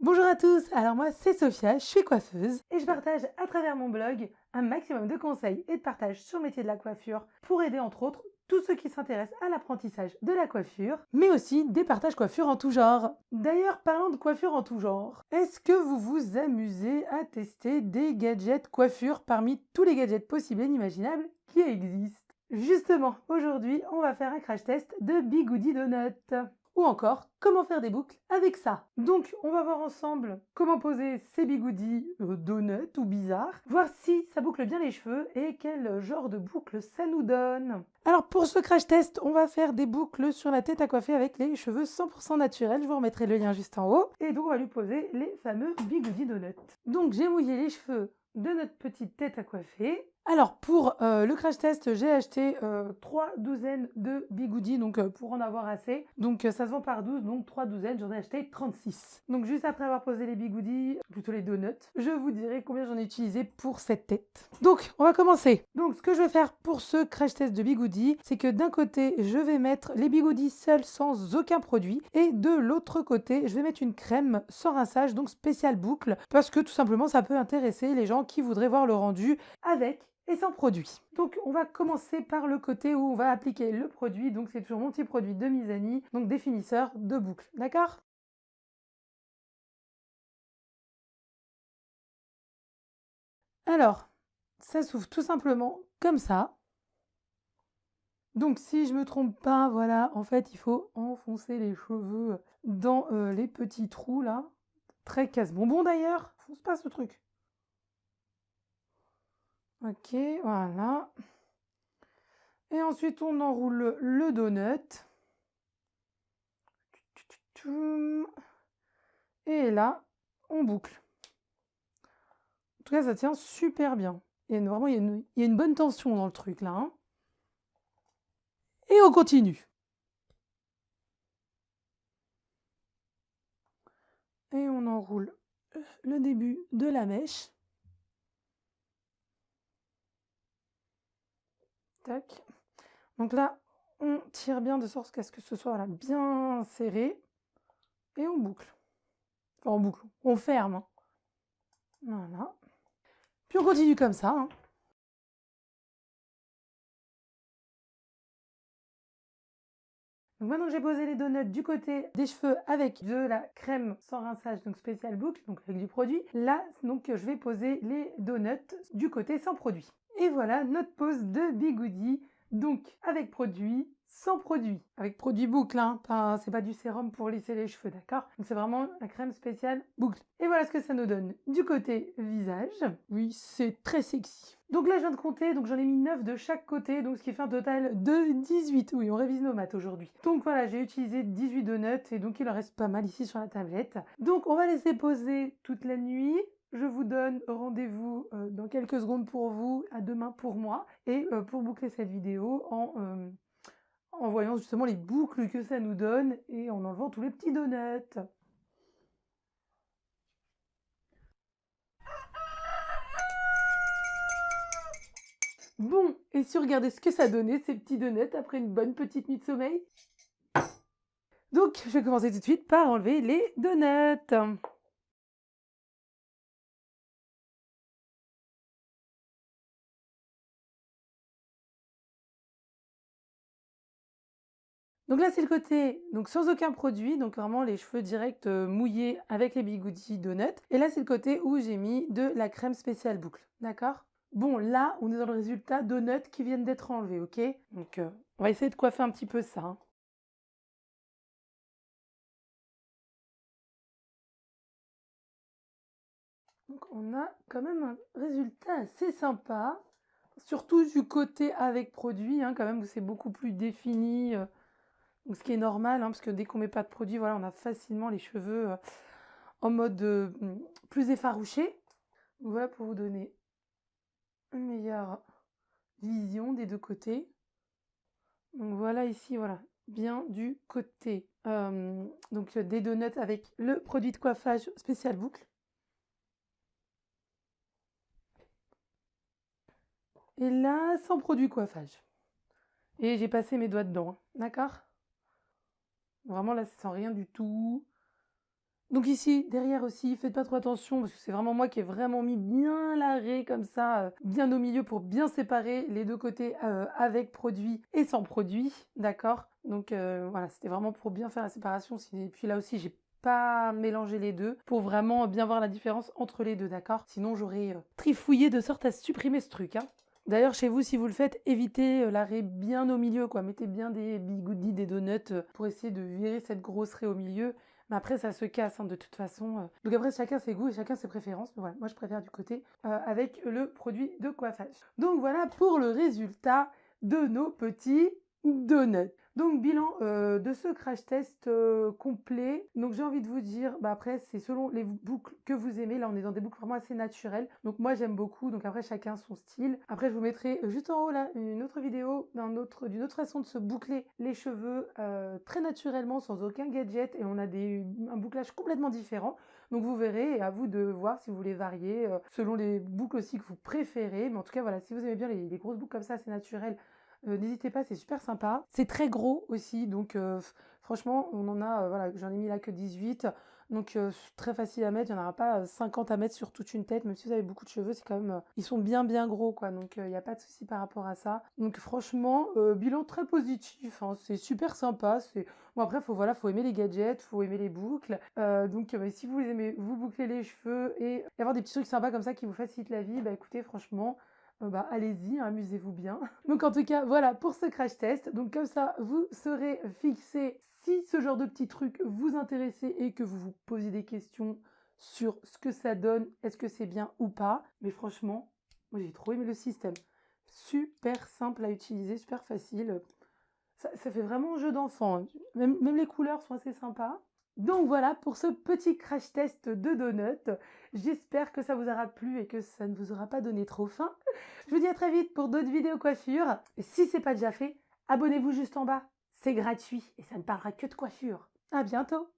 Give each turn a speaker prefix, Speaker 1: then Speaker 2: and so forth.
Speaker 1: Bonjour à tous, alors moi c'est Sophia, je suis coiffeuse et je partage à travers mon blog un maximum de conseils et de partage sur le métier de la coiffure pour aider entre autres tous ceux qui s'intéressent à l'apprentissage de la coiffure, mais aussi des partages coiffure en tout genre. D'ailleurs, parlant de coiffure en tout genre, est-ce que vous vous amusez à tester des gadgets coiffure parmi tous les gadgets possibles et inimaginables qui existent? Justement, aujourd'hui, on va faire un crash test de Bigoudi Donut. Ou encore, comment faire des boucles avec ça. Donc, on va voir ensemble comment poser ces bigoudis donuts ou bizarres, voir si ça boucle bien les cheveux et quel genre de boucle ça nous donne. Alors, pour ce crash test, on va faire des boucles sur la tête à coiffer avec les cheveux 100% naturels. Je vous remettrai le lien juste en haut. Et donc, on va lui poser les fameux bigoudi donuts. Donc, j'ai mouillé les cheveux de notre petite tête à coiffer. Alors pour le crash test, j'ai acheté 3 douzaines de bigoudis, donc pour en avoir assez. Donc ça se vend par 12, donc 3 douzaines, j'en ai acheté 36. Donc juste après avoir posé les bigoudis, plutôt les donuts, je vous dirai combien j'en ai utilisé pour cette tête. Donc on va commencer. Donc ce que je vais faire pour ce crash test de bigoudis, c'est que d'un côté, je vais mettre les bigoudis seuls sans aucun produit. Et de l'autre côté, je vais mettre une crème sans rinçage, donc spéciale boucle, parce que tout simplement ça peut intéresser les gens qui voudraient voir le rendu avec et sans produit. Donc on va commencer par le côté où on va appliquer le produit, donc c'est toujours mon petit produit de Mizani, donc définisseur de boucle, d'accord? Alors, ça s'ouvre tout simplement comme ça. Donc si je me trompe pas, voilà, en fait il faut enfoncer les cheveux dans les petits trous là. Très casse-bonbon d'ailleurs, fonce pas ce truc. Ok, voilà. Et ensuite on enroule le donut. Et là, on boucle. En tout cas, ça tient super bien. Vraiment, il y a une bonne tension dans le truc là. Hein. Et on continue. Et on enroule le début de la mèche. Tac. Donc là, on tire bien de sorte à ce que ce soit là, bien serré. Et on boucle. Enfin, on boucle. On ferme. Hein. Voilà. Puis on continue comme ça. Hein. Donc maintenant que j'ai posé les donuts du côté des cheveux avec de la crème sans rinçage, donc spéciale boucle, donc avec du produit, là, donc je vais poser les donuts du côté sans produit. Et voilà notre pose de bigoudi, donc avec produit, sans produit. Avec produit boucle, hein, c'est pas du sérum pour lisser les cheveux, d'accord? Donc c'est vraiment la crème spéciale boucle. Et voilà ce que ça nous donne du côté visage. Oui, c'est très sexy. Donc là, je viens de compter, donc j'en ai mis 9 de chaque côté, donc ce qui fait un total de 18. Oui, on révise nos maths aujourd'hui. Donc voilà, j'ai utilisé 18 donuts et donc il en reste pas mal ici sur la tablette. Donc on va laisser poser toute la nuit. Je vous donne rendez-vous dans quelques secondes pour vous, à demain pour moi, et pour boucler cette vidéo en voyant justement les boucles que ça nous donne et en enlevant tous les petits donuts. Bon, et si regardez ce que ça donnait, ces petits donuts, après une bonne petite nuit de sommeil. Donc, je vais commencer tout de suite par enlever les donuts. Donc là, c'est le côté donc sans aucun produit, donc vraiment les cheveux directs mouillés avec les bigoudis donuts. Et là, c'est le côté où j'ai mis de la crème spéciale boucle, d'accord? Bon, là, on est dans le résultat donuts qui viennent d'être enlevés, ok? Donc, on va essayer de coiffer un petit peu ça. Hein. Donc, on a quand même un résultat assez sympa, surtout du côté avec produit, hein, quand même, où c'est beaucoup plus défini. Donc, ce qui est normal, hein, parce que dès qu'on met pas de produit, voilà, on a facilement les cheveux en mode plus effarouché. Donc, voilà pour vous donner une meilleure vision des deux côtés. Donc voilà ici, voilà, bien du côté donc des donuts avec le produit de coiffage spécial boucle. Et là, sans produit coiffage. Et j'ai passé mes doigts dedans, hein, d'accord? Vraiment là, c'est sans rien du tout. Donc ici, derrière aussi, faites pas trop attention parce que c'est vraiment moi qui ai vraiment mis bien l'arrêt comme ça, bien au milieu pour bien séparer les deux côtés avec produit et sans produit, d'accord? Donc voilà, c'était vraiment pour bien faire la séparation. Et puis là aussi, j'ai pas mélangé les deux pour vraiment bien voir la différence entre les deux, d'accord? Sinon, j'aurais trifouillé de sorte à supprimer ce truc, hein. D'ailleurs, chez vous, si vous le faites, évitez l'arrêt bien au milieu, quoi. Mettez bien des bigoudis, des donuts pour essayer de virer cette grosse raie au milieu. Mais après, ça se casse, hein, de toute façon. Donc après, chacun ses goûts et chacun ses préférences. Mais voilà, moi, je préfère du côté avec le produit de coiffage. Donc voilà pour le résultat de nos petits donuts. Donc bilan de ce crash test complet. Donc j'ai envie de vous dire, bah après c'est selon les boucles que vous aimez. Là on est dans des boucles vraiment assez naturelles. Donc moi j'aime beaucoup. Donc après chacun son style. Après je vous mettrai juste en haut là une autre vidéo d'une autre façon de se boucler les cheveux très naturellement sans aucun gadget. Et on a un bouclage complètement différent. Donc vous verrez et à vous de voir si vous voulez varier selon les boucles aussi que vous préférez. Mais en tout cas voilà, si vous aimez bien les grosses boucles comme ça, c'est naturel. N'hésitez pas, c'est super sympa. C'est très gros aussi, donc franchement, on en a, voilà, j'en ai mis là que 18. Donc très facile à mettre, il n'y en aura pas 50 à mettre sur toute une tête, même si vous avez beaucoup de cheveux, c'est quand même, ils sont bien gros quoi, donc il n'y a pas de souci par rapport à ça. Donc franchement, bilan très positif, hein, c'est super sympa. Bon après, faut aimer les gadgets, faut aimer les boucles. Donc si vous aimez vous boucler les cheveux et avoir des petits trucs sympas comme ça qui vous facilitent la vie, bah écoutez, franchement, allez-y, amusez-vous bien. Donc en tout cas, voilà pour ce crash test. Donc comme ça, vous serez fixé si ce genre de petits trucs vous intéresse et que vous vous posez des questions sur ce que ça donne, est-ce que c'est bien ou pas. Mais franchement, moi j'ai trop aimé le système. Super simple à utiliser, super facile. Ça fait vraiment jeu d'enfant, hein. Même les couleurs sont assez sympas. Donc voilà pour ce petit crash test de donuts. J'espère que ça vous aura plu et que ça ne vous aura pas donné trop faim. Je vous dis à très vite pour d'autres vidéos coiffure. Et si ce n'est pas déjà fait, abonnez-vous juste en bas. C'est gratuit et ça ne parlera que de coiffure. À bientôt!